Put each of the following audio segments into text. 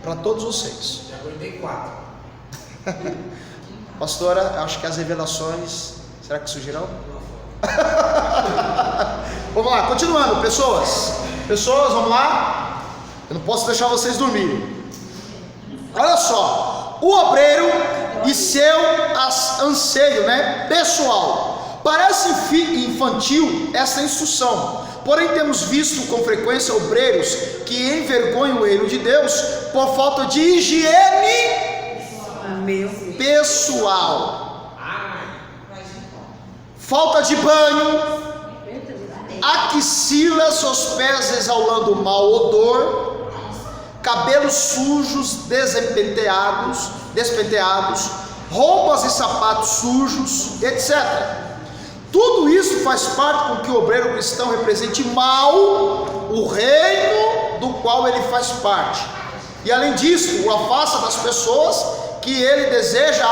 para todos vocês. Já aguentei 4. Pastora, acho que as revelações, será que surgirão? Vamos lá, continuando, pessoas, vamos lá. Eu não posso deixar vocês dormirem. Olha só, o obreiro e seu anseio, pessoal. Parece infantil essa instrução, porém temos visto com frequência obreiros que envergonham o reino de Deus por falta de higiene pessoal, falta de banho, axilas aos pés exalando mau odor, cabelos sujos, despenteados, roupas e sapatos sujos, etc. Tudo isso faz parte com que o obreiro cristão represente mal o reino do qual ele faz parte, e além disso o afasta das pessoas que ele deseja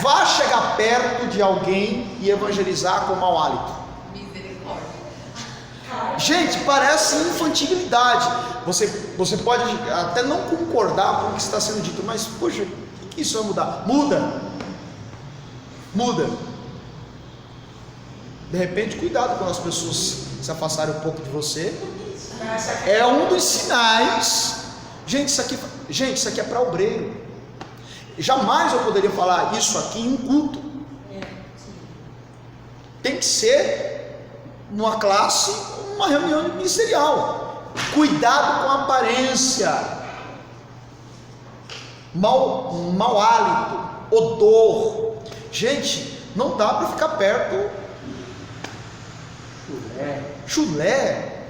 vá chegar perto de alguém e evangelizar com mau hálito. Gente, parece infantilidade. Você pode até não concordar com o que está sendo dito, mas poxa, o que isso vai mudar? Muda. De repente, cuidado quando as pessoas se afastarem um pouco de você. É um dos sinais. Gente, isso aqui é para obreiro. Jamais eu poderia falar isso aqui em um culto. Tem que ser numa classe, uma reunião ministerial. Cuidado com a aparência, mau hálito, odor. Gente, não dá para ficar perto. Chulé,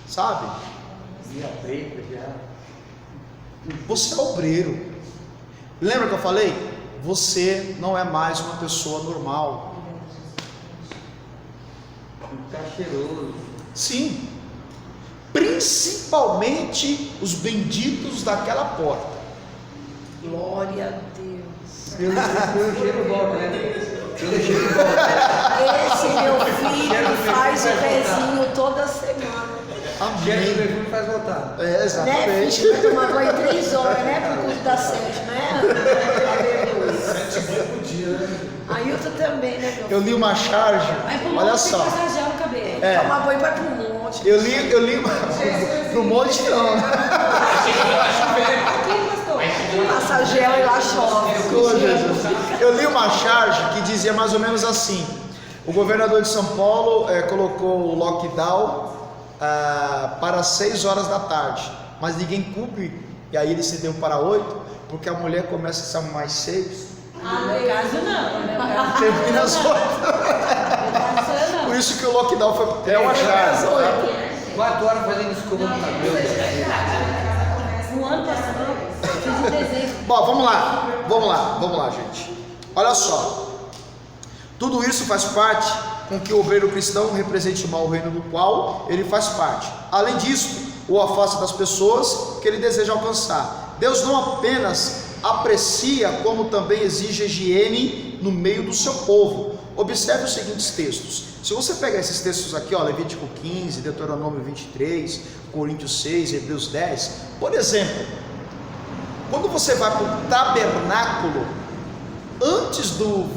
sabe? Você é obreiro. Lembra que eu falei? Você não é mais uma pessoa normal. Tá cheiroso. Sim. Principalmente os benditos daquela porta. Glória a Deus. Pelo cheiro volta, né? Pelo cheiro volta. Esse meu filho faz o pezinho toda semana. Cheiro do perfume faz voltar. É, exatamente. Né, filho? Vai tomar banho 3 horas, né? Pro culto das 7, né? Ailton também, né? Eu li uma charge. Olha só. Tomar banho vai pro monte. Eu li pro monte não. Passa gel e lá chove. Eu li uma charge que dizia mais ou menos assim: o governador de São Paulo colocou o lockdown para 6 horas da tarde, mas ninguém cumpre, e aí ele cedeu para 8, porque a mulher começa a ser mais 6. No meu caso não, no meu caso termina às 8. Por isso que o lockdown foi uma charge. 4 horas fazendo escova no cabelo. no ano passado, fiz um desenho. Bom, vamos lá, gente. Olha só. Tudo isso faz parte com que o obreiro cristão represente mal o reino do qual ele faz parte. Além disso, o afasta das pessoas que ele deseja alcançar. Deus não apenas aprecia, como também exige higiene no meio do seu povo. Observe os seguintes textos. Se você pegar esses textos aqui, Levítico 15, Deuteronômio 23, Coríntios 6, Hebreus 10, por exemplo, quando você vai para o tabernáculo, antes do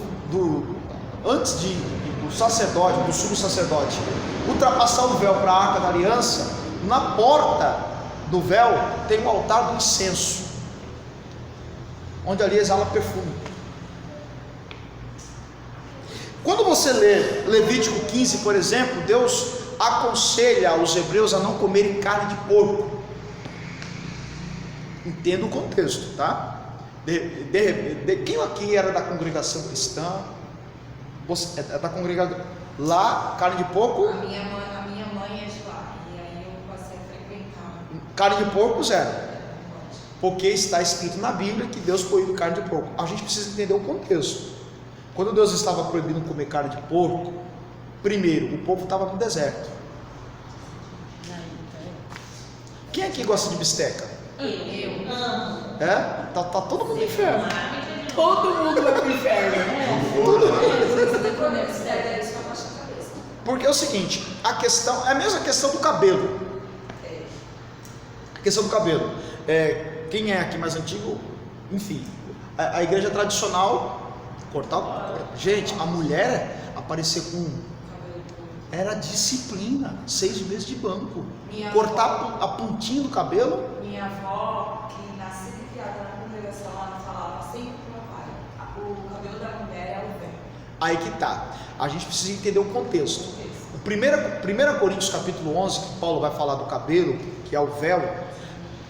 sacerdote, do sumo sacerdote, ultrapassar o véu para a Arca da Aliança, na porta do véu tem um altar do incenso, onde ali exala perfume. Quando você lê Levítico 15, por exemplo, Deus aconselha os hebreus a não comerem carne de porco. Entenda o contexto, tá? Quem aqui era da congregação cristã? Você é da congregação lá, carne de porco? A minha mãe é de lá, e aí eu passei a frequentar. Carne de porco, zero. Porque está escrito na Bíblia que Deus proíbe carne de porco. A gente precisa entender o contexto. Quando Deus estava proibindo comer carne de porco, primeiro, o povo estava no deserto. Quem aqui gosta de bisteca? Eu amo. É? Tá todo mundo no inferno. Todo mundo vai pro inferno. Porque é o seguinte, a questão é a mesma questão do cabelo. Questão do cabelo. Quem é aqui mais antigo, enfim, a igreja tradicional cortava. Gente, a mulher aparecer com. Era disciplina, 6 meses de banco. Cortar a pontinha do cabelo. Minha avó, que nasceu e criada na congregação, ela falava sempre pro meu pai: o cabelo da mulher é o véu. Aí que tá. A gente precisa entender o contexto. O 1 Coríntios capítulo 11, que Paulo vai falar do cabelo, que é o véu.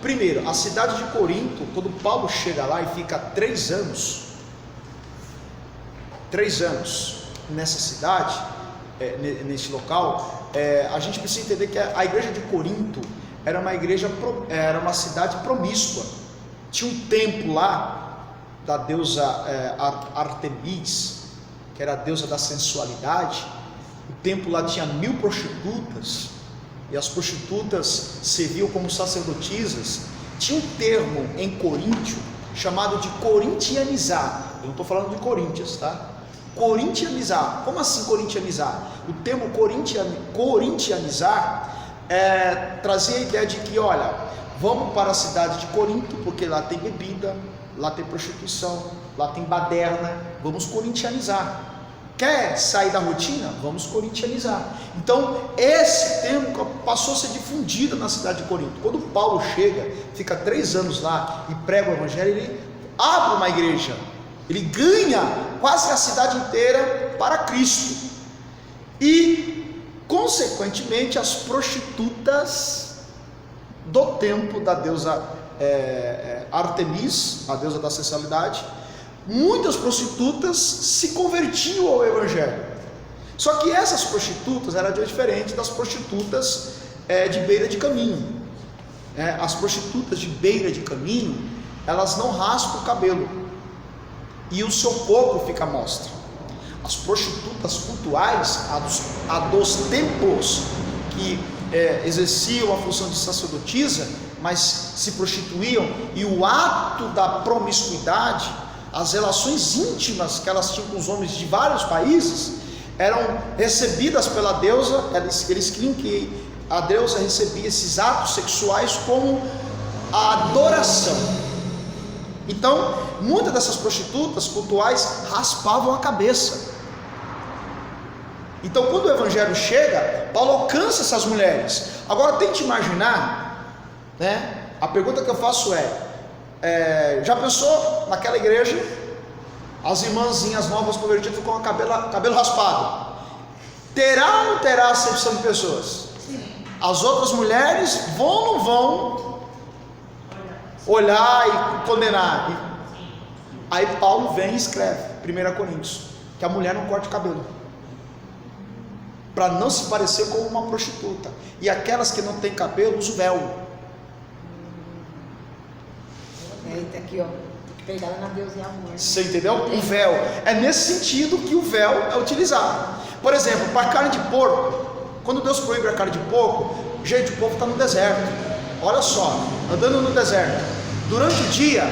Primeiro, a cidade de Corinto, quando Paulo chega lá e fica 3 anos nessa cidade, nesse local, a gente precisa entender que a igreja de Corinto era uma cidade promíscua. Tinha um templo lá da deusa Artemis, que era a deusa da sensualidade. O templo lá tinha 1000 prostitutas, e as prostitutas serviam como sacerdotisas. Tinha um termo em Coríntio chamado de corintianizar. Eu não estou falando de Coríntios, tá? Corintianizar. Como assim corintianizar? O termo corintianizar trazia a ideia de que, olha, vamos para a cidade de Corinto, porque lá tem bebida, lá tem prostituição, lá tem baderna, vamos corintianizar. Quer sair da rotina? Vamos corintianizar. Então, esse termo passou a ser difundido na cidade de Corinto. Quando Paulo chega, fica 3 anos lá e prega o evangelho, ele abre uma igreja, ele ganha quase a cidade inteira para Cristo. E, consequentemente, as prostitutas do templo da deusa Artemis, a deusa da sensualidade, muitas prostitutas se convertiam ao evangelho. Só que essas prostitutas eram diferentes das prostitutas de beira de caminho. As prostitutas de beira de caminho, elas não raspam o cabelo e o seu corpo fica à mostra. As prostitutas cultuais, a dos templos, que exerciam a função de sacerdotisa, mas se prostituíam, e o ato da promiscuidade, as relações íntimas que elas tinham com os homens de vários países, eram recebidas pela deusa. Eles criam que a deusa recebia esses atos sexuais como a adoração. Então, muitas dessas prostitutas cultuais raspavam a cabeça. Então, quando o evangelho chega, Paulo alcança essas mulheres. Agora, tente imaginar, né? A pergunta que eu faço já pensou naquela igreja, as irmãzinhas novas convertidas com o cabelo raspado? Terá ou não terá acepção de pessoas? Sim. As outras mulheres vão ou não vão olhar e condenar? Aí Paulo vem e escreve, 1 Coríntios, que a mulher não corte o cabelo, para não se parecer com uma prostituta. E aquelas que não têm cabelo, usam véu. Eita, aqui ó, pegada na Deus e amor. Você entendeu? O véu. É nesse sentido que o véu é utilizado. Por exemplo, para carne de porco, quando Deus proíbe a carne de porco, gente, o povo está no deserto. Olha só, andando no deserto. Durante o dia,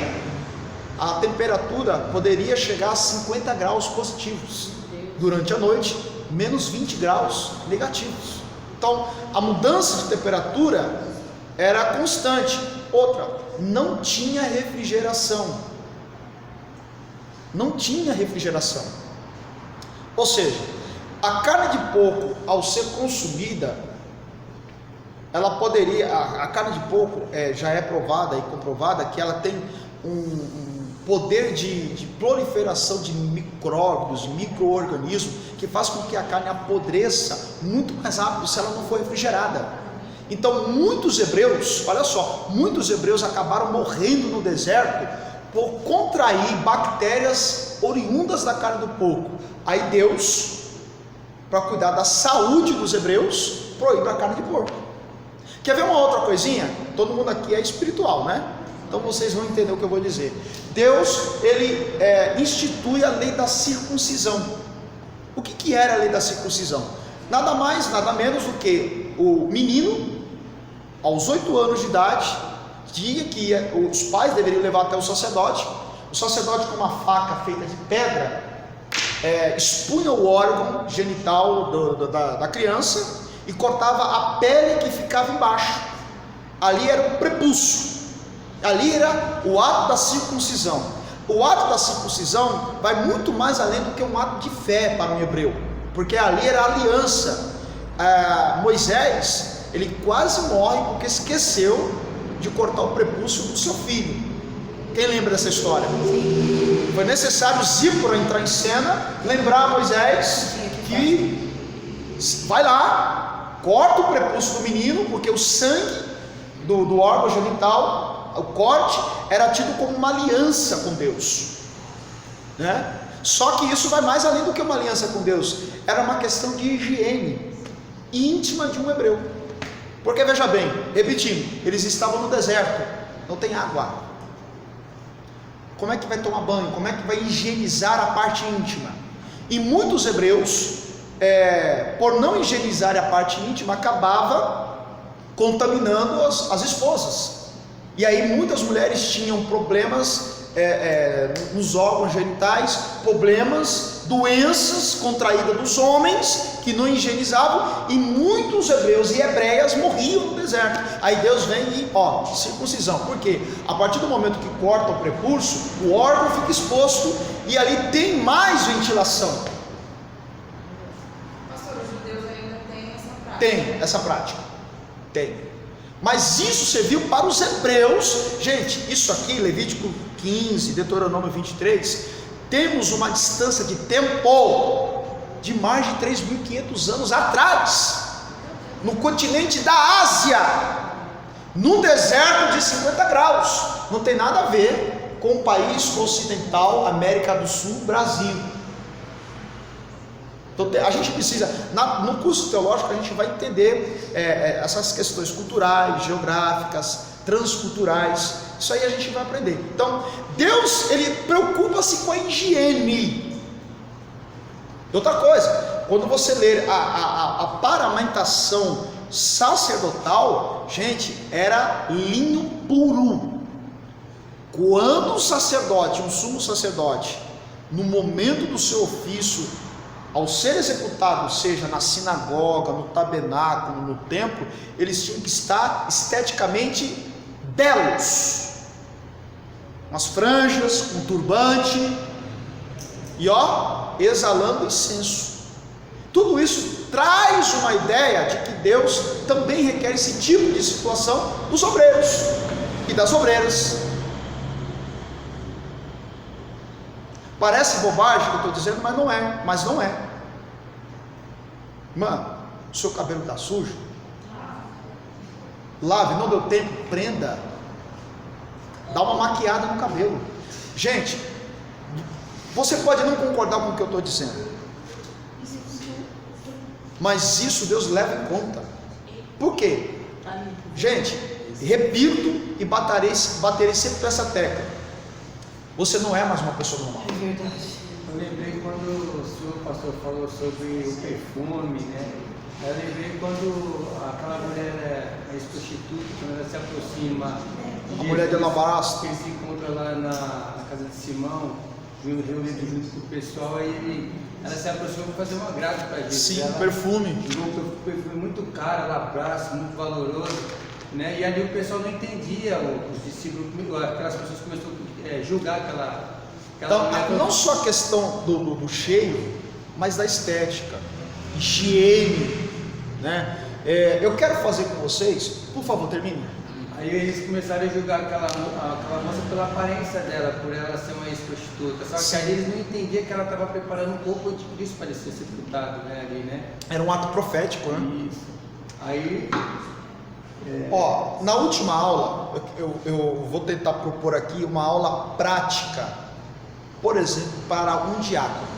a temperatura poderia chegar a 50 graus positivos. Durante a noite, menos 20 graus negativos. Então, a mudança de temperatura era constante. Outra, não tinha refrigeração. Não tinha refrigeração. Ou seja, a carne de porco, ao ser consumida, ela poderia, a carne de porco já é provada e comprovada que ela tem um poder de proliferação de micróbios, micro-organismos, que faz com que a carne apodreça muito mais rápido se ela não for refrigerada. Então muitos hebreus, olha só, muitos hebreus acabaram morrendo no deserto por contrair bactérias oriundas da carne do porco. Aí Deus, para cuidar da saúde dos hebreus, proíbe a carne de porco. Quer ver uma outra coisinha? Todo mundo aqui é espiritual, né? Então vocês vão entender o que eu vou dizer. Deus, ele institui a lei da circuncisão. O que era a lei da circuncisão? Nada mais, nada menos do que o menino, aos 8 anos de idade, dia que os pais deveriam levar até o sacerdote com uma faca feita de pedra, expunha o órgão genital da criança e cortava a pele que ficava embaixo. ali era o prepúcio, ali era o ato da circuncisão. O ato da circuncisão vai muito mais além do que um ato de fé para um hebreu, porque ali era a aliança. Moisés, ele quase morre porque esqueceu de cortar o prepúcio do seu filho. Quem lembra dessa história? Sim. Foi necessário Zípora entrar em cena, lembrar a Moisés que vai lá, corta o prepúcio do menino, porque o sangue do órgão genital, o corte, era tido como uma aliança com Deus, né? Só que isso vai mais além do que uma aliança com Deus, era uma questão de higiene íntima de um hebreu. Porque veja bem, repetindo, eles estavam no deserto, não tem água. Como é que vai tomar banho? Como é que vai higienizar a parte íntima? E muitos hebreus, por não higienizar a parte íntima, acabava contaminando as esposas. E aí muitas mulheres tinham problemas nos órgãos genitais, problemas, doenças contraídas dos homens que não higienizavam, e muitos hebreus e hebreias morriam no deserto. Aí Deus vem e circuncisão. Por quê? A partir do momento que corta o prepúcio, o órgão fica exposto e ali tem mais ventilação. Pastor, os judeus ainda têm essa prática? Tem essa prática, tem. Mas isso serviu para os hebreus. Gente, isso aqui, Levítico 15, Deuteronômio 23, temos uma distância de tempo de mais de 3.500 anos atrás, no continente da Ásia, num deserto de 50 graus, não tem nada a ver com o país ocidental, América do Sul, Brasil. Então a gente precisa, no curso teológico a gente vai entender essas questões culturais, geográficas, transculturais, isso aí a gente vai aprender. Então Deus, ele preocupa-se com a higiene. Outra coisa, quando você ler a paramentação sacerdotal, gente, era linho puro. Quando o sacerdote, um sumo sacerdote, no momento do seu ofício, ao ser executado, seja na sinagoga, no tabernáculo, no templo, eles tinham que estar esteticamente belos, com as franjas, com turbante e exalando incenso. Tudo isso traz uma ideia de que Deus também requer esse tipo de situação dos obreiros e das obreiras. Parece bobagem o que eu estou dizendo, mas não é. Mano, o seu cabelo está sujo? Lave, não deu tempo, prenda. Dá uma maquiada no cabelo. Gente, você pode não concordar com o que eu estou dizendo, mas isso Deus leva em conta. Por quê? Gente, repito e baterei sempre nessa tecla: você não é mais uma pessoa normal. É verdade. Eu lembrei quando o senhor pastor falou sobre o perfume, né? Eu lembrei quando aquela mulher, a ex-prostituta, quando ela se aproxima A mulher de Lambasto, que ele se encontra lá na casa de Simão, reunido junto com o pessoal, aí ela se aproxima para fazer um agrado para Jesus. sim, ela, perfume. Um perfume muito caro, ela abraça, muito valoroso, né? E ali o pessoal não entendia, os discípulos, aquelas pessoas começaram a julgar aquela Então, mulher. não só a questão do cheiro, mas da estética, higiene, né? Eu quero fazer com vocês, por favor, termine. Aí eles começaram a julgar aquela moça pela aparência dela, por ela ser uma ex-prostituta. Só que Sim. aí eles não entendiam que ela estava preparando um corpo de Cristo para ele ser sepultado, né, ali, né? Era um ato profético, né? Isso. Aí... Na última aula, eu vou tentar propor aqui uma aula prática, por exemplo, para um diácono.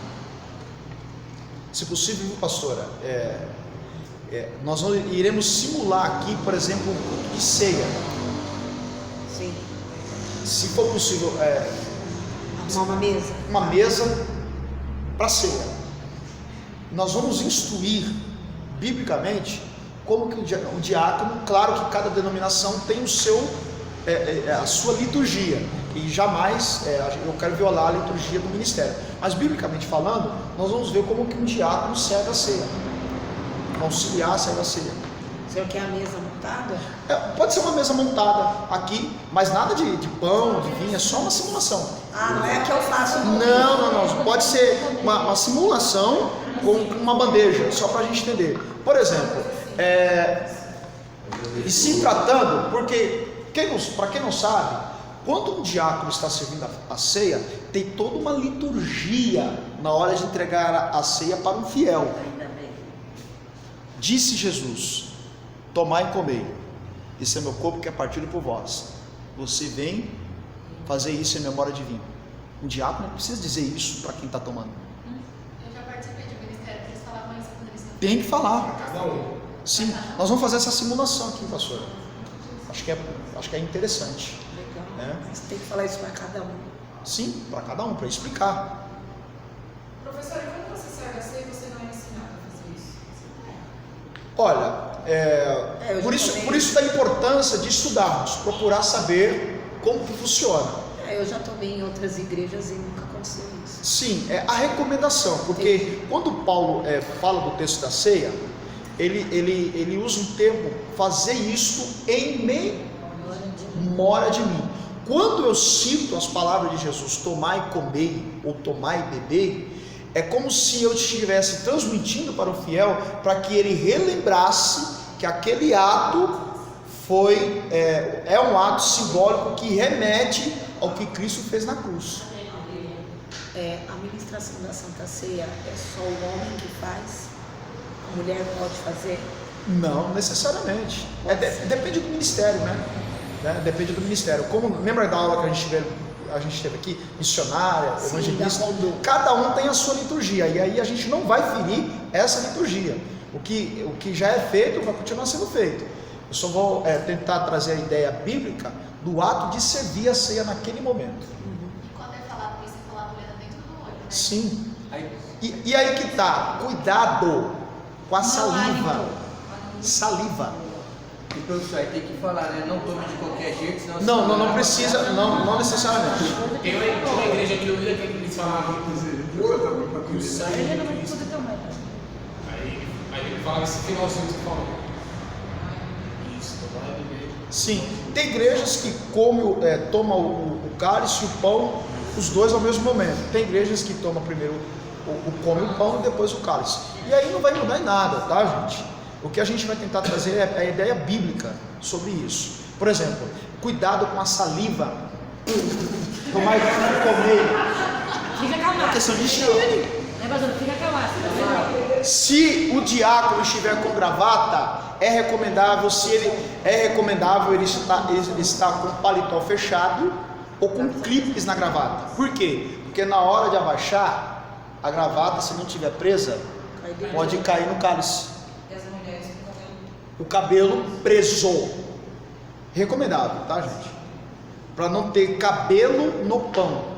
Se possível, pastora, nós iremos simular aqui, por exemplo, um culto de ceia. Sim. Se for possível, Arrumar uma mesa. uma mesa para ceia. Nós vamos instruir biblicamente como que o diácono, claro que cada denominação tem o seu, a sua liturgia, e jamais eu quero violar a liturgia do ministério, mas biblicamente falando, nós vamos ver como que um diácono serve a ceia, auxiliar serve a ceia. O senhor quer a mesa? montada? Pode ser uma mesa montada aqui, mas nada de pão, de vinho, é só uma simulação. Ah, não é a que eu faço. Não. Pode ser uma simulação com uma bandeja, só para a gente entender. Por exemplo, e se tratando, porque para quem não sabe, quando um diácono está servindo a ceia, tem toda uma liturgia na hora de entregar a ceia para um fiel. Ainda bem. Disse Jesus: tomai e comei, esse é meu corpo que é partido por vós. Você vem fazer isso em memória de mim. Um diácono não precisa dizer isso para quem está tomando. Eu já participei de um ministério que eles falavam isso quando eles Tem que falar. Sim, nós vamos fazer essa simulação aqui, pastor. Acho que é interessante. Legal. Mas tem que falar isso para cada um. Sim, para cada um, para explicar. Professor, e quando você serve a ceia, você não é ensinado a fazer isso? Olha, por isso da importância de estudarmos, procurar saber como que funciona. Eu já tomei em outras igrejas e nunca aconteceu isso. Sim, é a recomendação, porque quando Paulo fala do texto da ceia, ele usa um termo, fazer isto em memória de mim. Quando eu cito as palavras de Jesus, tomai e comei, ou tomai e bebei, é como se eu estivesse transmitindo para o fiel, para que ele relembrasse que aquele ato é um ato simbólico que remete ao que Cristo fez na cruz. A ministração da Santa Ceia é só o homem que faz? A mulher não pode fazer? Não necessariamente. Depende do ministério, né? Depende do ministério. Lembra da aula que a gente teve aqui? Missionária, evangelista. Cada um tem a sua liturgia. E aí a gente não vai ferir essa liturgia. O que já é feito vai continuar sendo feito. Eu só vou tentar trazer a ideia bíblica do ato de servir a ceia naquele momento. E quando é falado isso, é falado dentro do olho, né? Sim. E aí que tá, cuidado com a saliva. Saliva. E professor, aí tem que falar, né? Não tome de qualquer jeito, senão... Não precisa, não necessariamente. Tem uma igreja aqui, eu vi que eles falavam que o sangue de Cristo. Aí ele falava esse finalzinho que você falou. Isso, tomar e beber. Sim, tem igrejas que tomam o cálice e o pão, os dois ao mesmo momento. Tem igrejas que tomam primeiro come o pão e depois o cálice. E aí não vai mudar em nada, tá, gente? O que a gente vai tentar trazer é a ideia bíblica sobre isso. Por exemplo, cuidado com a saliva. Tomar e comer. Fica calado. É questão de higiene. Fica calado. Se o diácono estiver com gravata, é recomendável ele estar com o paletó fechado ou com clipes na gravata. Por quê? Porque na hora de abaixar a gravata, se não estiver presa, pode cair no cálice. E as mulheres com O cabelo preso. Recomendável, tá, gente? Para não ter cabelo no pão.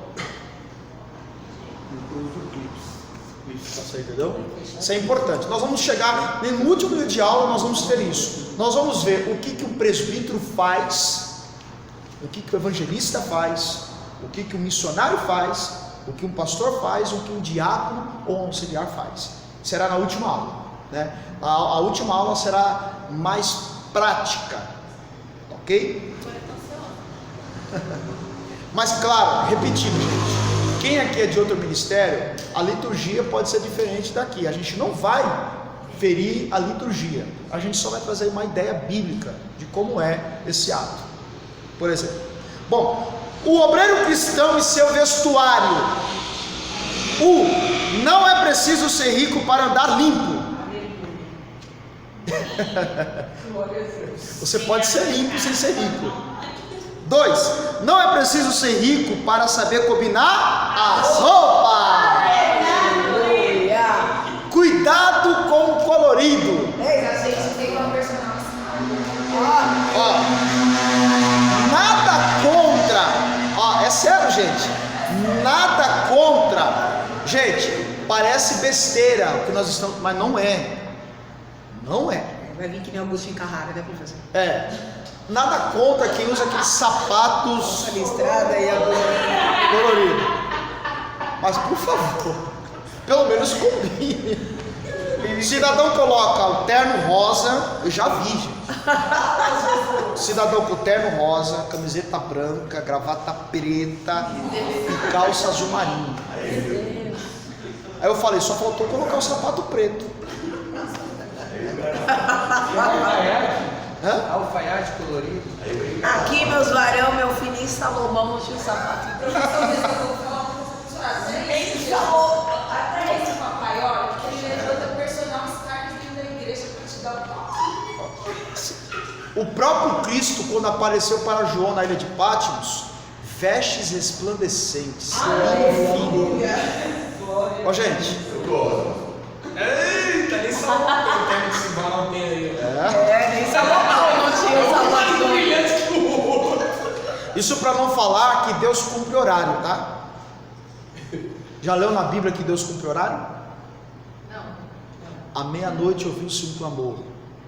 Você entendeu? Isso é importante. Nós vamos chegar no último dia de aula, nós vamos ter isso. Nós vamos ver o que o presbítero faz, o que o evangelista faz, o que o missionário faz, o que um pastor faz, o que um diácono ou um auxiliar faz. Será na última aula, né? A última aula será mais prática, ok? Mas claro, repetindo, gente, quem aqui é de outro ministério, a liturgia pode ser diferente daqui. A gente não vai ferir a liturgia, a gente só vai trazer uma ideia bíblica de como é esse ato. Por exemplo, bom, o obreiro cristão e seu vestuário. Não é preciso ser rico para andar limpo. Você pode ser limpo sem ser rico. 2, não é preciso ser rico para saber combinar as roupas. Cuidado com o colorido. a gente tem uma personal Nada contra. É sério, gente. Nada contra. Gente, parece besteira o que nós estamos, mas não é. Não é. Vai vir que nem Agostinho Carrara, né, professor? Nada contra quem usa aqueles sapatos Listrada e coloridos. Mas por favor, pelo menos combine. O cidadão coloca o terno rosa, eu já vi, gente. Cidadão com terno rosa, camiseta branca, gravata preta e calça azul marinho. Aí eu falei, só faltou colocar o sapato preto. Alfaiate colorido. Aqui, meus varão, meu filhinho Salomão, tinha o sapato. Ele falou até esse papai, olha, que ele levanta personal os carros dentro da igreja para te dar o toque. O próprio Cristo, quando apareceu para João na ilha de Pátimos, vestes resplandecentes. Ó, gente. Eita, nem Salomão tem o terno de Simbalão tem aí. Nem Salomão não tinha o sapato do brilhante do outro. Isso para não falar que Deus cumpre horário, tá? Já leu na Bíblia que Deus cumpre horário? Não. À meia-noite ouviu-se um clamor,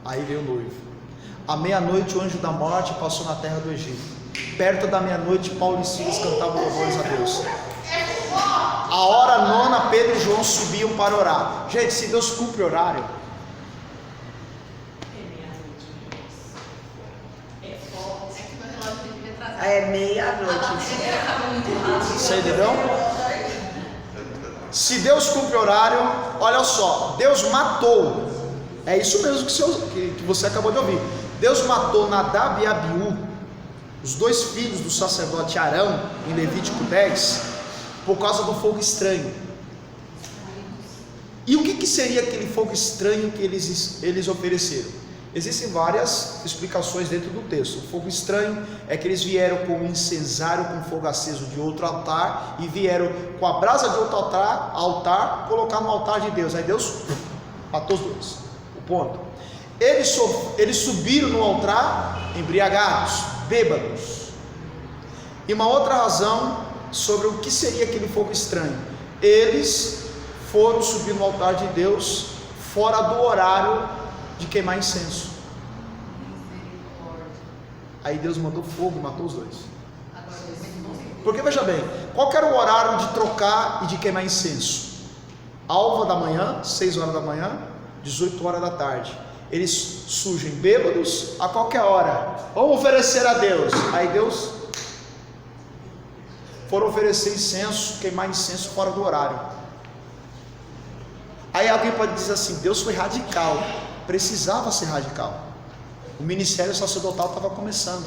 aí veio o noivo. À meia-noite o anjo da morte passou na terra do Egito. Perto da meia-noite Paulo e Silas cantavam louvores a Deus. A hora nona, Pedro e João subiam para orar. Gente, se Deus cumpre horário, É meia-noite. você entendeu? Se Deus cumpre horário, olha só, Deus matou. É isso mesmo que você acabou de ouvir. Deus matou Nadab e Abiú, os dois filhos do sacerdote Arão, em Levítico 10, por causa do fogo estranho. E o que seria aquele fogo estranho que eles ofereceram? Existem várias explicações dentro do texto. O fogo estranho é que eles vieram com um incensário com fogo aceso de outro altar e vieram com a brasa de outro altar colocar no altar de Deus. Aí Deus matou os dois. O ponto. Eles subiram no altar embriagados, bêbados. E uma outra razão sobre o que seria aquele fogo estranho. Eles foram subir no altar de Deus fora do horário de queimar incenso. Aí Deus mandou fogo e matou os dois. Porque veja bem, qual que era o horário de trocar e de queimar incenso? Alva da manhã, 6 horas da manhã, 18 horas da tarde. Eles surgem bêbados a qualquer hora. Vamos oferecer a Deus. Aí Deus foram oferecer incenso, queimar incenso fora do horário. Aí alguém pode dizer assim, Deus foi radical. Precisava ser radical. O ministério sacerdotal estava começando.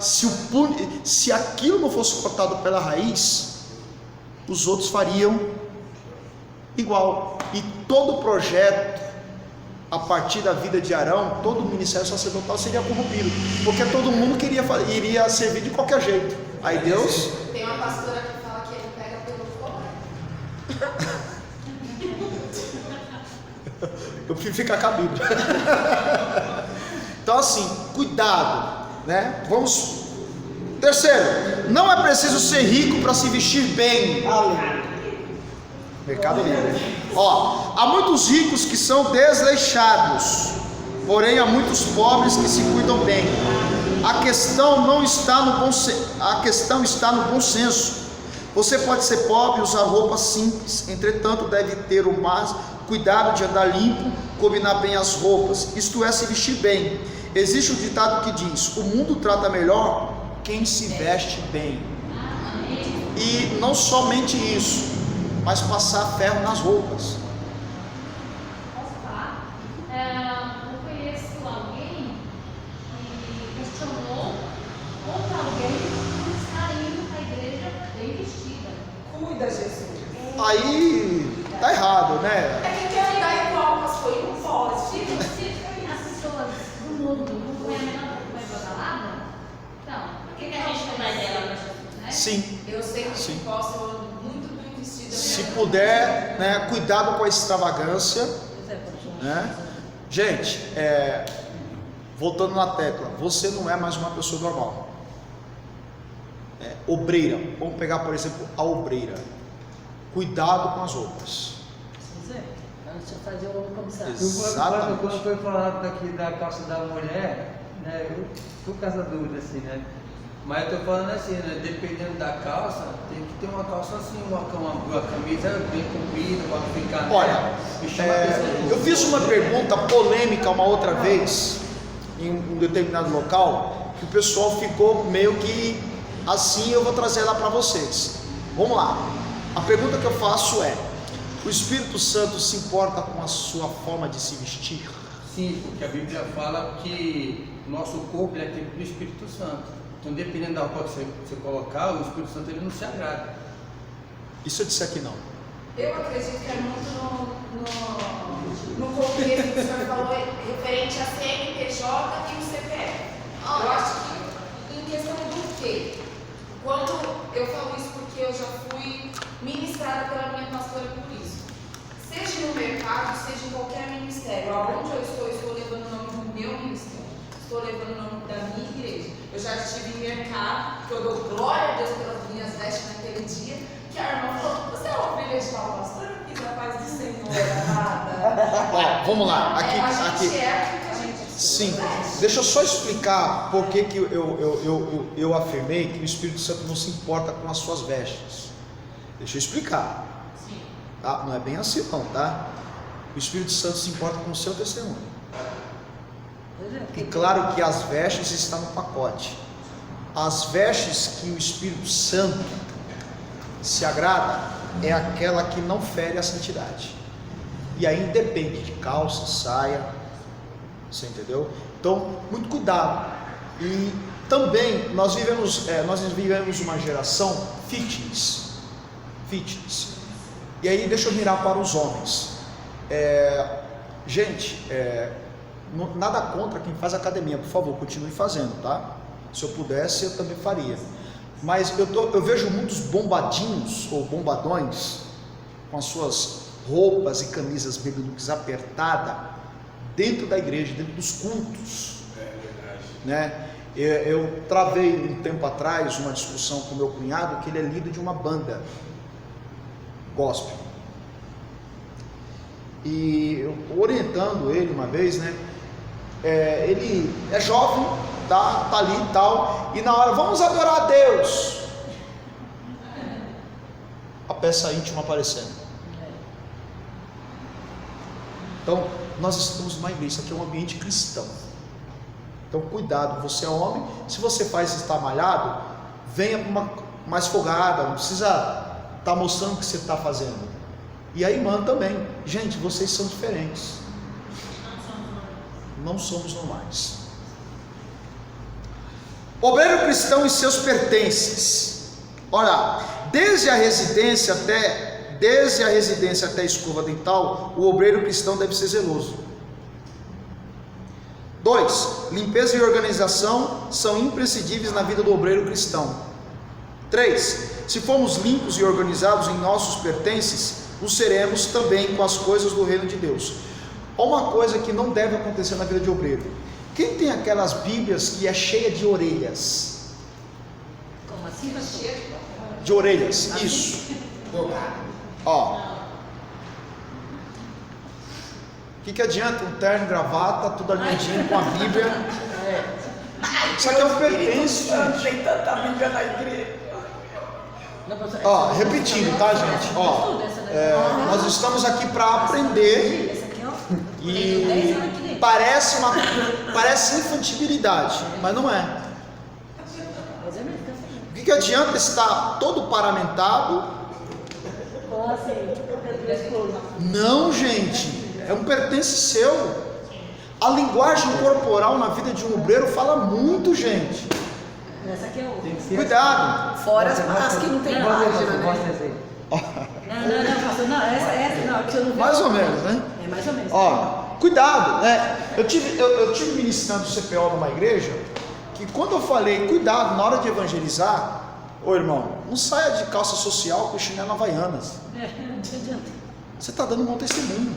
Se aquilo não fosse cortado pela raiz, os outros fariam igual. E todo o projeto, a partir da vida de Arão, todo o ministério sacerdotal seria corrompido, porque todo mundo iria servir de qualquer jeito. Aí Deus... Tem uma pastora que fala que ele pega pelo fogo. Eu prefiro ficar com a Bíblia. Então assim, cuidado, né? Vamos. Terceiro, não é preciso ser rico para se vestir bem. Mercado Livre. Ó, há muitos ricos que são desleixados, porém há muitos pobres que se cuidam bem. A questão não está no bom a questão está no bom senso. Você pode ser pobre e usar roupas simples, entretanto deve ter o mais cuidado de andar limpo, combinar bem as roupas, isto é, se vestir bem. Existe um ditado que diz: o mundo trata melhor quem se veste bem. E não somente isso, mas passar ferro nas roupas. Posso falar? Eu conheço alguém que questionou contra alguém por estar indo para a igreja bem vestida. Cuida, Jesus. Aí tá errado, né? É que quer andar igual, mas foi um pode. Se as pessoas do mundo não põem a menor coisa badalada, então, por que a gente não vai dela para Jesus, né? Sim. Eu sei que Sim. posso, eu ando muito bem vestida. Se puder, né, cuidado com a extravagância, né? Gente, voltando na tecla, você não é mais uma pessoa normal. Obreira, vamos pegar por exemplo a obreira. Cuidado com as roupas. Deixa eu fazer o comissário. Exatamente. Quando foi falado daqui da calça da mulher, né, eu tô com essa dúvida assim, né? Mas eu tô falando assim, né? Dependendo da calça, tem que ter uma calça assim, uma camisa bem comprida, para ficar. Olha, me chama a atenção. eu fiz uma pergunta polêmica uma outra vez em um determinado local, que o pessoal ficou meio que assim. Eu vou trazer ela para vocês. Vamos lá. A pergunta que eu faço é: o Espírito Santo se importa com a sua forma de se vestir? Sim, porque a Bíblia fala que nosso corpo é templo do Espírito Santo. Então, dependendo da roupa que você colocar, o Espírito Santo ele não se agrada. E se eu disser que não? Eu acredito que é muito no contexto que o senhor falou referente a CNPJ e o CPF. Eu acho que em questão do quê? Quando eu falo isso porque eu já fui ministrada pela minha pastora por isso. Seja no mercado, seja em qualquer ministério, aonde eu estou levando o nome do meu ministério, estou levando o nome da minha igreja. Eu já estive em mercado, que eu dou glória a Deus pelas minhas vestes naquele dia, que a irmã falou: você é uma ovelha de tal pastor? Eu fiz a paz do Senhor, nada. Ó, vamos lá, A gente aqui. é aquilo que a gente Sim, veste. deixa eu só explicar por que eu afirmei que o Espírito Santo não se importa com as suas vestes. Deixa eu explicar. Tá? Não é bem assim não, tá? O Espírito Santo se importa com o seu testemunho. E claro que as vestes estão no pacote. As vestes que o Espírito Santo se agrada é aquela que não fere a santidade. E aí depende de calça, saia, você entendeu? Então, muito cuidado. E também nós vivemos uma geração fitness. E aí deixa eu mirar para os homens. Gente, nada contra quem faz academia, por favor, continue fazendo, tá? Se eu pudesse, eu também faria. Mas eu vejo muitos bombadinhos ou bombadões com as suas roupas e camisas baby looks apertada dentro da igreja, dentro dos cultos. Né? Eu travei um tempo atrás uma discussão com meu cunhado, que ele é líder de uma banda gospel. E eu orientando ele uma vez, né? Ele é jovem, tá ali e tal, e na hora, vamos adorar a Deus, a peça íntima aparecendo. Então, nós estamos numa igreja, isso aqui é um ambiente cristão. Então, cuidado, você é homem, se você faz estar malhado, venha mais folgada, não precisa estar mostrando o que você está fazendo. E a irmã também, gente, vocês são diferentes. Não somos normais. Obreiro cristão e seus pertences. Olha, desde a residência até a escova dental, o obreiro cristão deve ser zeloso. 2. Limpeza e organização são imprescindíveis na vida do obreiro cristão. 3. Se formos limpos e organizados em nossos pertences, o seremos também com as coisas do reino de Deus. Há uma coisa que não deve acontecer na vida de obreiro. Quem tem aquelas bíblias que é cheia de orelhas? Como assim, pastor? De orelhas, isso. Ó. O que adianta um terno e gravata, tudo alinhadinho com a Bíblia? Isso aqui é um pertence, gente. Tem tanta Bíblia na igreja. Ó, repetindo, tá, gente? Ó, nós estamos aqui para aprender. E parece infantilidade, mas não é. O que adianta estar todo paramentado? Não, gente, é um pertence seu. A linguagem corporal na vida de um obreiro fala muito, gente. Cuidado. Fora as que não tem página, né? Não, essa não, que eu não vejo. Mais ou menos, né? É mais ou menos. Ó, cuidado, né? Eu tive ministrando CPO numa igreja, que quando eu falei, cuidado, na hora de evangelizar, ô irmão, não saia de calça social com chinelo havaianas. Não adianta. Você está dando um bom testemunho.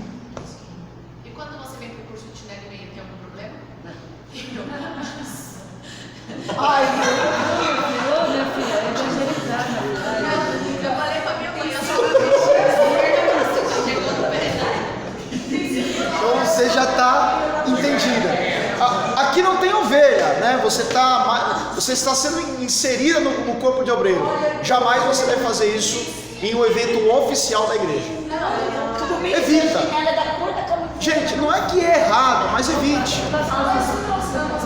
E quando você vem pro curso de chinelo e meio, tem algum problema? Ai, Minha filha, é evangelizada. Eu falei pra minha mãe, eu só chegou no verdade. então você já está entendida. Aqui não tem ovelha, né? Você está sendo inserida no corpo de obreiro. Jamais você deve fazer isso em um evento oficial da igreja. Evita. Gente, não é que é errado, mas evite. Nós não estamos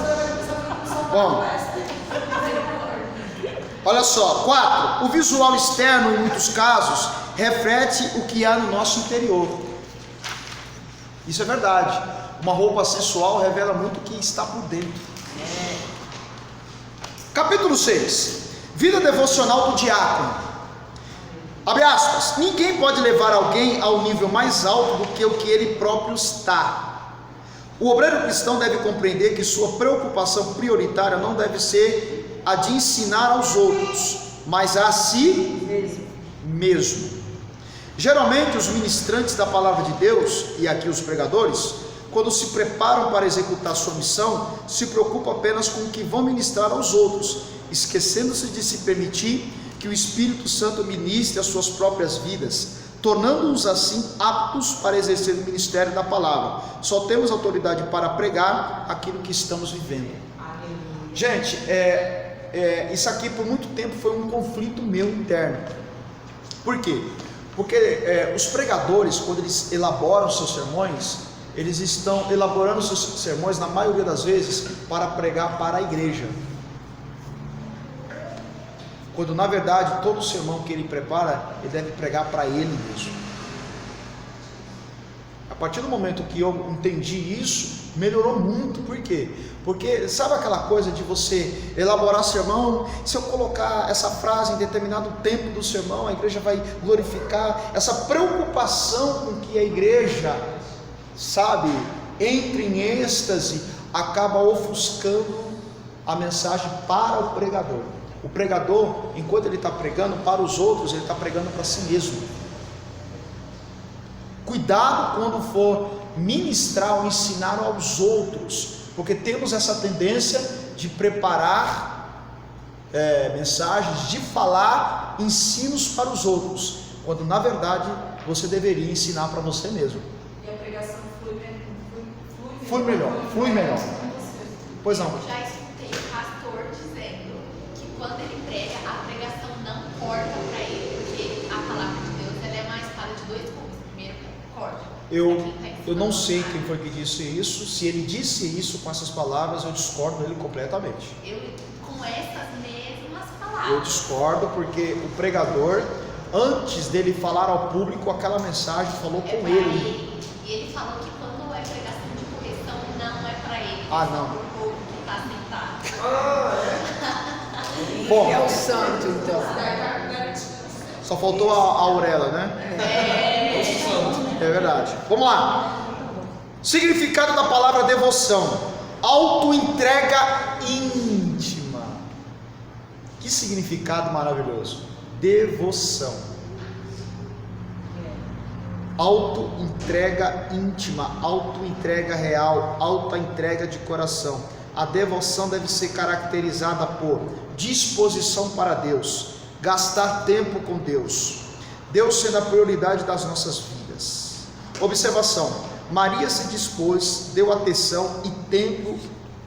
Bom, olha só. 4. O visual externo, em muitos casos, reflete o que há no nosso interior. Isso é verdade. Uma roupa sensual revela muito o que está por dentro. Capítulo 6. Vida devocional do diácono. Abre aspas. Ninguém pode levar alguém ao nível mais alto do que o que ele próprio está. O obreiro cristão deve compreender que sua preocupação prioritária não deve ser a de ensinar aos outros, mas a si mesmo. Geralmente os ministrantes da palavra de Deus, e aqui os pregadores, quando se preparam para executar sua missão, se preocupam apenas com o que vão ministrar aos outros, esquecendo-se de se permitir que o Espírito Santo ministre as suas próprias vidas, tornando-os assim aptos para exercer o ministério da palavra. Só temos autoridade para pregar aquilo que estamos vivendo. Gente, isso aqui por muito tempo foi um conflito meu interno. Por quê? Porque os pregadores, quando eles elaboram seus sermões, eles estão elaborando seus sermões, na maioria das vezes, para pregar para a igreja. Quando na verdade todo sermão que ele prepara, ele deve pregar para ele mesmo. A partir do momento que eu entendi isso, melhorou muito. Por quê? Porque sabe aquela coisa de você elaborar sermão, se eu colocar essa frase em determinado tempo do sermão, a igreja vai glorificar. Essa preocupação com que a igreja, sabe, entre em êxtase, acaba ofuscando a mensagem para o pregador. O pregador, enquanto ele está pregando para os outros, ele está pregando para si mesmo. Cuidado quando for ministrar ou ensinar aos outros, porque temos essa tendência de preparar mensagens, de falar ensinos para os outros, quando na verdade você deveria ensinar para você mesmo. E a pregação Flui melhor. Pois não. Já escutei o pastor dizendo que quando ele prega, a pregação não corta para ele, porque a palavra de Deus ela é uma espada de dois gumes. Primeiro corta. Eu não sei quem foi que disse isso. Se ele disse isso com essas palavras, eu discordo dele completamente. Com essas mesmas palavras. Eu discordo, porque o pregador, antes dele falar ao público, aquela mensagem falou com pra ele. E ele falou que quando é pregação de correção, não é para ele. Ah, não. É o povo que está sentado. Bom, É o santo, então. só faltou a Aurela, né? É verdade. Vamos lá. Significado da palavra devoção: auto-entrega íntima. Que significado maravilhoso. Devoção. Auto-entrega íntima, auto-entrega real, auto-entrega de coração. A devoção deve ser caracterizada por disposição para Deus, gastar tempo com Deus, Deus sendo a prioridade das nossas vidas. Observação: Maria se dispôs, deu atenção e tempo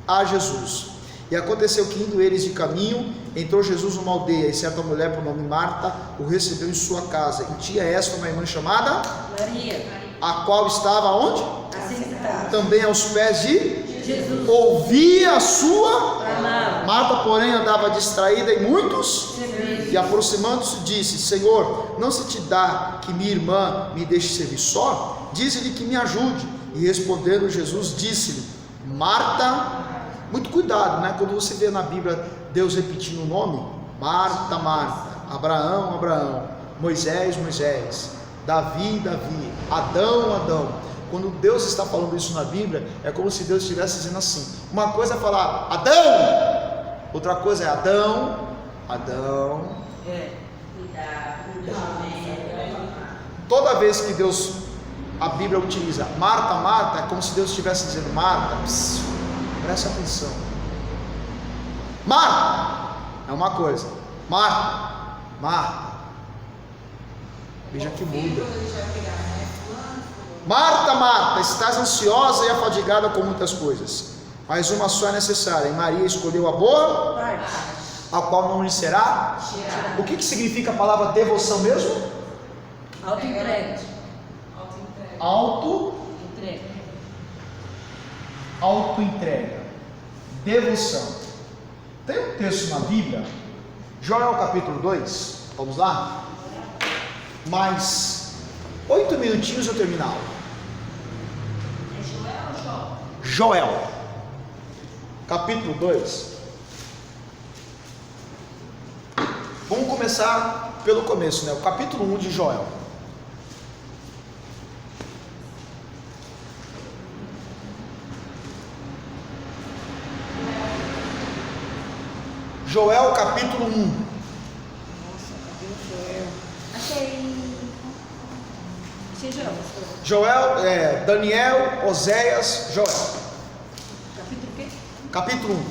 a Jesus. E aconteceu que, indo eles de caminho, entrou Jesus numa aldeia, e certa mulher por nome Marta o recebeu em sua casa. E tinha esta uma irmã chamada Maria, a qual estava onde? assentada. Também aos pés de Jesus ouvia a sua. amava. Marta, porém, andava distraída em muitos, Serviço. e aproximando-se disse: Senhor, não se te dá que minha irmã me deixe servir só? Dize-lhe que me ajude. E respondendo Jesus disse-lhe: Marta. Muito cuidado, né? Quando você vê na Bíblia Deus repetindo o nome: Marta, Marta, Abraão, Abraão, Moisés, Moisés, Davi, Davi, Adão, Adão. Quando Deus está falando isso na Bíblia, é como se Deus estivesse dizendo assim: uma coisa é falar Adão, outra coisa é Adão, Adão. Toda vez que Deus, a Bíblia utiliza Marta, Marta, é como se Deus estivesse dizendo: Marta, presta atenção. Marta é uma coisa, Marta, Marta. Veja que muda. Marta, Marta, estás ansiosa e afadigada com muitas coisas, mas uma só é necessária. E Maria escolheu a boa Parte. a qual não lhe será. O que significa a palavra devoção mesmo? Auto-entrega. Auto-entrega, devoção. Tem um texto na Bíblia, Joel capítulo 2, vamos lá? Mais 8 minutinhos eu termino a aula. É Joel ou Jó? Joel, capítulo 2. Vamos começar pelo começo, né? O capítulo 1 de Joel. Joel capítulo 1. Nossa, cadê o Joel? Achei Joel, pastor. Joel, Daniel, Oséias, Joel. Capítulo o quê? Capítulo 1.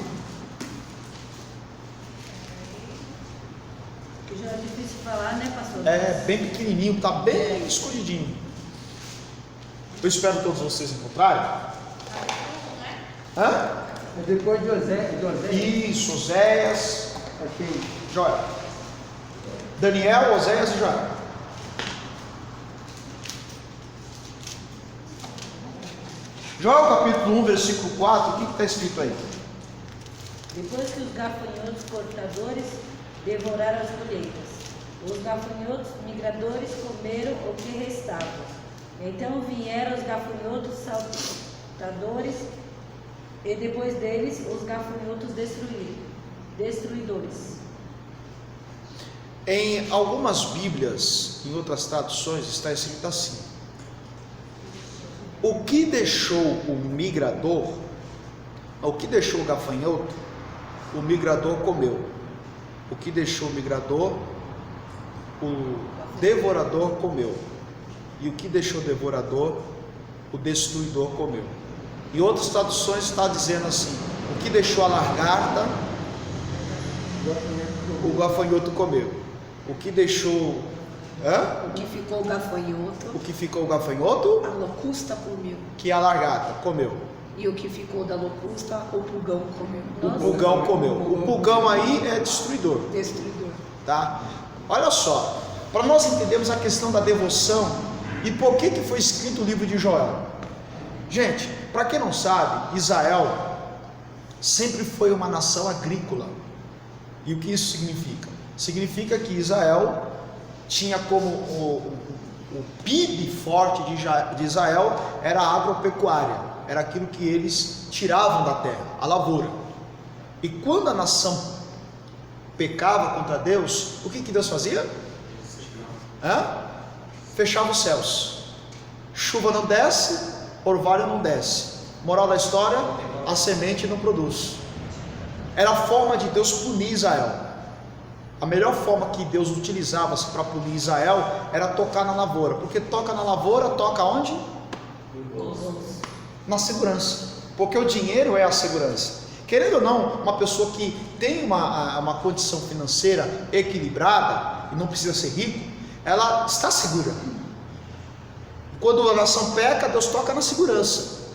Que já é difícil falar, né, pastor? É bem pequenininho, tá bem escondidinho. Eu espero todos vocês encontrarem. Hã? É depois de José. Isso, Oséias, Achei. Joel. Daniel, Oséias e Joel. Joel capítulo 1, versículo 4, o que está escrito aí? Depois que os gafanhotos portadores devoraram as colheitas, os gafanhotos migradores comeram o que restava. Então vieram os gafanhotos saltadores e depois deles os gafanhotos destruidores. Em algumas Bíblias, em outras traduções, está escrito assim: o que deixou o migrador, o que deixou o gafanhoto, o migrador comeu. O que deixou o migrador, o devorador comeu. E o que deixou o devorador, o destruidor comeu. Em outras traduções está dizendo assim: o que deixou a lagarta, o gafanhoto comeu. O que deixou... O que ficou o gafanhoto, O que ficou o gafanhoto, a locusta comeu. que a lagarta comeu. E o que ficou da locusta, o pulgão comeu. O pulgão comeu. O pulgão aí é destruidor, Destruidor. tá? Olha só, para nós entendermos a questão da devoção e por que foi escrito o livro de Joel. Gente, para quem não sabe, Israel sempre foi uma nação agrícola. E o que isso significa? Significa que Israel tinha como o PIB forte de Israel era a agropecuária, era aquilo que eles tiravam da terra, a lavoura. E quando a nação pecava contra Deus, o que Deus fazia? Fechava os céus, chuva não desce, orvalho não desce. Moral da história, a semente não produz. Era a forma de Deus punir Israel. A melhor forma que Deus utilizava para punir Israel era tocar na lavoura, porque toca na lavoura, toca onde? Na segurança, porque o dinheiro é a segurança. Querendo ou não, uma pessoa que tem uma condição financeira equilibrada e não precisa ser rico, ela está segura. Quando a nação peca, Deus toca na segurança.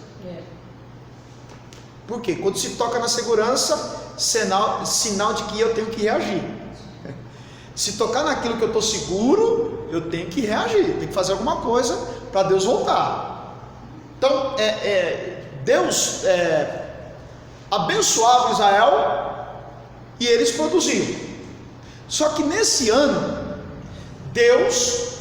Por quê? Quando se toca na segurança, sinal de que eu tenho que reagir. Se tocar naquilo que eu estou seguro, eu tenho que reagir, tenho que fazer alguma coisa para Deus voltar. Então, Deus abençoava Israel e eles produziam. Só que nesse ano, Deus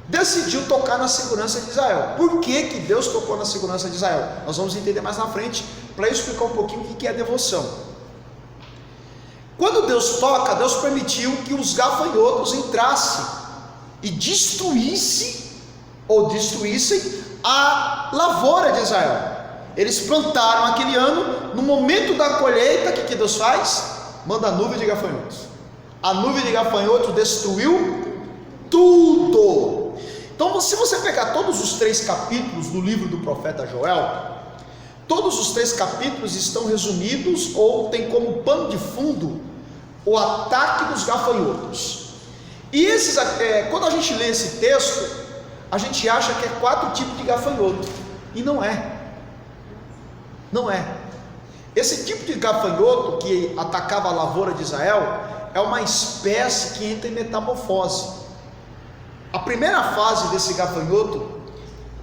decidiu tocar na segurança de Israel. Por que Deus tocou na segurança de Israel? Nós vamos entender mais na frente, para explicar um pouquinho o que é devoção. Quando Deus toca, Deus permitiu que os gafanhotos entrassem e destruíssem a lavoura de Israel. Eles plantaram aquele ano, no momento da colheita, o que Deus faz? Manda a nuvem de gafanhotos. A nuvem de gafanhotos destruiu tudo. Então, se você pegar todos os 3 capítulos do livro do profeta Joel, todos os 3 capítulos estão resumidos ou tem como pano de fundo o ataque dos gafanhotos. E quando a gente lê esse texto, a gente acha que é 4 tipos de gafanhoto, e não é. Não é. Esse tipo de gafanhoto que atacava a lavoura de Israel é uma espécie que entra em metamorfose. A primeira fase desse gafanhoto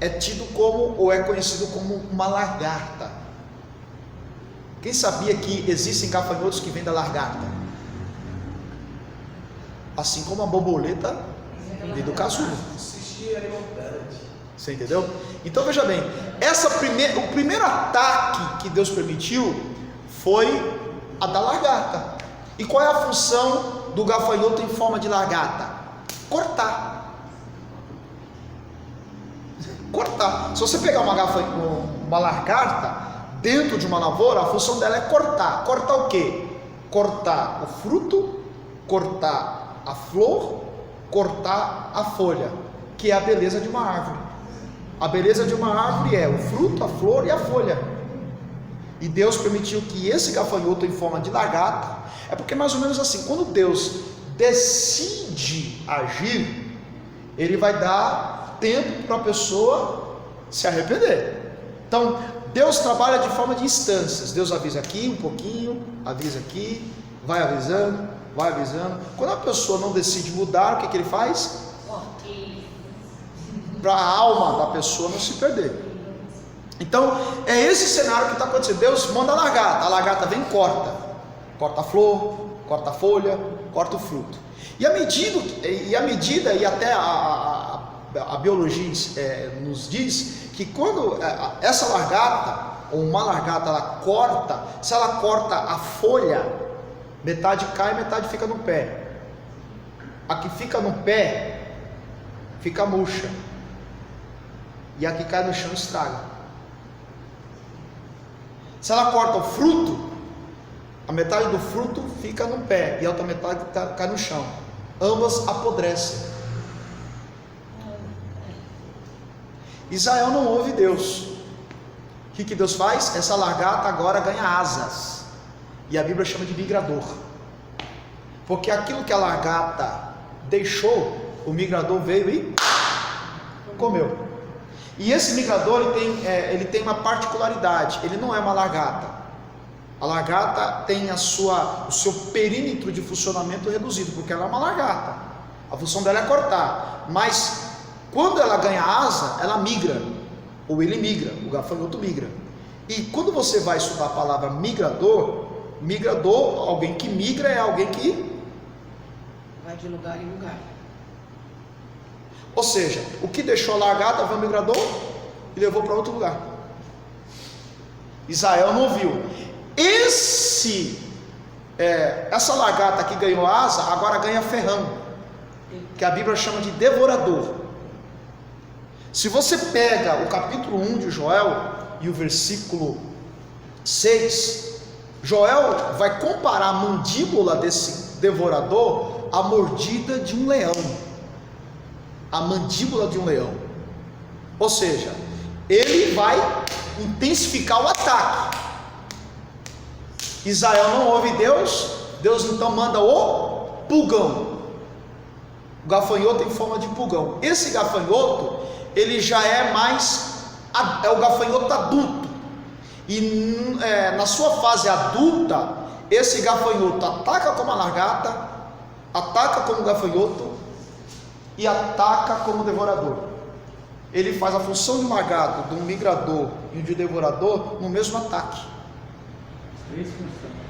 é tido como, ou é conhecido como uma lagarta. Quem sabia que existem gafanhotos que vêm da lagarta? Assim como a borboleta vem do casulo. Você entendeu? Então veja bem, o primeiro ataque que Deus permitiu foi a da lagarta. E qual é a função do gafanhoto em forma de lagarta? Cortar. Cortar. Se você pegar uma lagarta dentro de uma lavoura, a função dela é cortar. Cortar o quê? Cortar o fruto, cortar a flor, cortar a folha, que é a beleza de uma árvore. A beleza de uma árvore é o fruto, a flor e a folha. E Deus permitiu que esse gafanhoto em forma de lagarta, é porque mais ou menos assim, quando Deus decide agir, Ele vai dar tempo para a pessoa se arrepender. Então, Deus trabalha de forma de instâncias. Deus avisa aqui um pouquinho, avisa aqui, vai avisando, vai avisando. Quando a pessoa não decide mudar, o que Ele faz? Para a alma da pessoa não se perder. Então, é esse cenário que está acontecendo. Deus manda a lagarta vem e corta a flor, corta a folha, corta o fruto. E a medida e até a biologia nos diz que quando essa lagarta, ou uma lagarta, ela corta, se ela corta a folha, metade cai, metade fica no pé. A que fica no pé, fica murcha. E a que cai no chão estraga. Se ela corta o fruto, a metade do fruto fica no pé e a outra metade cai no chão. Ambas apodrecem. Israel não ouve Deus. O que Deus faz? Essa lagarta agora ganha asas. E a Bíblia chama de migrador. Porque aquilo que a lagarta deixou, o migrador veio e comeu. E esse migrador ele tem uma particularidade, ele não é uma lagarta. A lagarta tem o seu perímetro de funcionamento reduzido, porque ela é uma lagarta. A função dela é cortar, mas quando ela ganha asa, ela migra, ou ele migra, o gafanhoto migra. E quando você vai estudar a palavra migrador, alguém que migra é alguém que vai de lugar em lugar. Ou seja, o que deixou a lagarta foi o migrador e levou para outro lugar. Israel não viu. Essa lagarta que ganhou asa, agora ganha ferrão, que a Bíblia chama de devorador. Se você pega o capítulo 1 de Joel e o versículo 6, Joel vai comparar a mandíbula desse devorador à mordida de um leão. A mandíbula de um leão. Ou seja, ele vai intensificar o ataque. Israel não ouve Deus, Deus então manda o pulgão, o gafanhoto em forma de pulgão. Esse gafanhoto, ele já é o gafanhoto adulto, e na sua fase adulta, esse gafanhoto ataca como a lagarta, ataca como gafanhoto e ataca como devorador. Ele faz a função de um lagarto, de um migrador e de um devorador no mesmo ataque.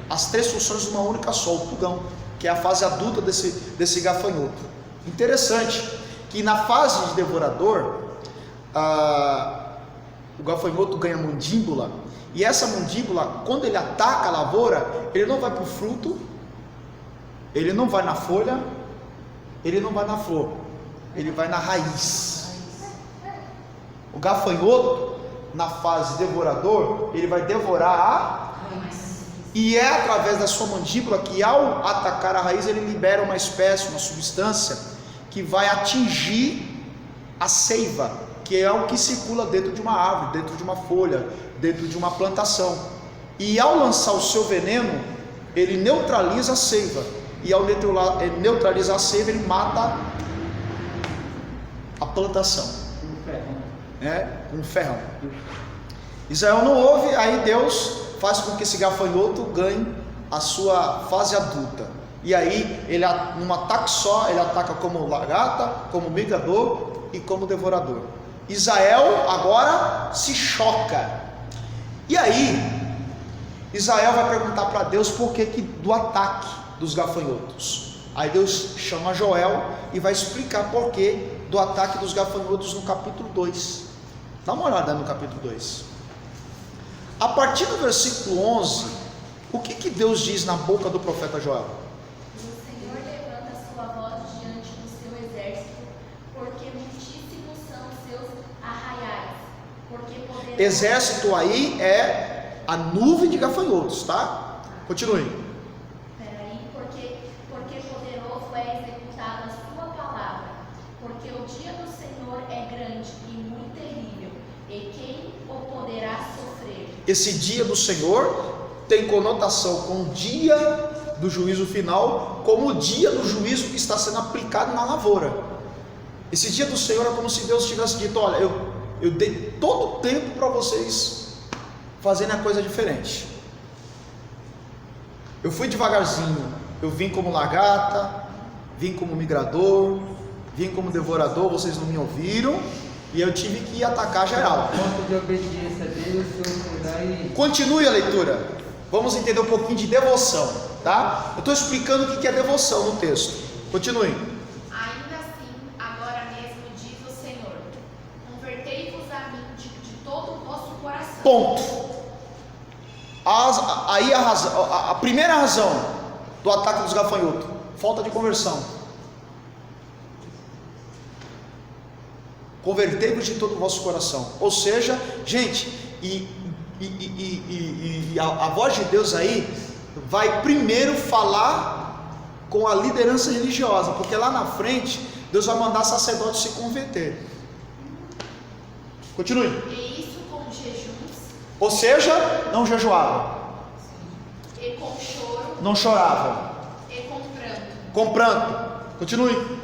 As três funções de uma única só, o pulgão, que é a fase adulta desse gafanhoto. Interessante que na fase de devorador, o gafanhoto ganha mandíbula, e essa mandíbula, quando ele ataca a lavoura, ele não vai para o fruto, ele não vai na folha, ele não vai na flor, ele vai na raiz. O gafanhoto, na fase devorador, ele vai devorar a raiz. E é através da sua mandíbula que, ao atacar a raiz, ele libera uma espécie, uma substância que vai atingir a seiva, que é o que circula dentro de uma árvore, dentro de uma folha, dentro de uma plantação. E ao lançar o seu veneno, ele neutraliza a seiva. E ao neutralizar a seiva, ele mata a plantação. Um ferrão. Israel não ouve, aí Deus faz com que esse gafanhoto ganhe a sua fase adulta. E aí, ele, num ataque só, ele ataca como lagarta, como migrador e como devorador. Israel agora se choca. E aí, Israel vai perguntar para Deus por que do ataque dos gafanhotos. Aí Deus chama Joel e vai explicar por que do ataque dos gafanhotos no capítulo 2. Dá uma olhada no capítulo 2. A partir do versículo 11, o que Deus diz na boca do profeta Joel? O Senhor levanta sua voz diante do seu exército, porque muitíssimos são os seus arraiais. Porque poderoso... Exército aí é a nuvem de gafanhotos, tá? Continue. Peraí, porque poderoso é executado a sua palavra. Porque o dia do Senhor é grande e muito terrível, e quem o poderá sofrer? Esse dia do Senhor tem conotação com o dia do juízo final, como o dia do juízo que está sendo aplicado na lavoura. Esse dia do Senhor é como se Deus tivesse dito: olha, eu dei todo o tempo para vocês fazerem a coisa diferente. Eu fui devagarzinho, eu vim como lagarta, vim como migrador, vim como devorador, vocês não me ouviram, e eu tive que atacar geral. Falta de obediência dele, o Senhor foi lá e... Continue a leitura. Vamos entender um pouquinho de devoção, tá? Eu estou explicando o que é devoção no texto. Continue. Ainda assim, agora mesmo diz o Senhor: convertei-vos a mim de todo o vosso coração. Ponto. Aí a primeira razão do ataque dos gafanhotos: falta de conversão. Convertei-vos de todo o vosso coração. Ou seja, gente, a voz de Deus aí vai primeiro falar com a liderança religiosa, porque lá na frente Deus vai mandar sacerdotes se converter. Continue. E isso com jejuns Ou seja, não jejuavam, e com choro não choravam, e com pranto. com pranto. Continue.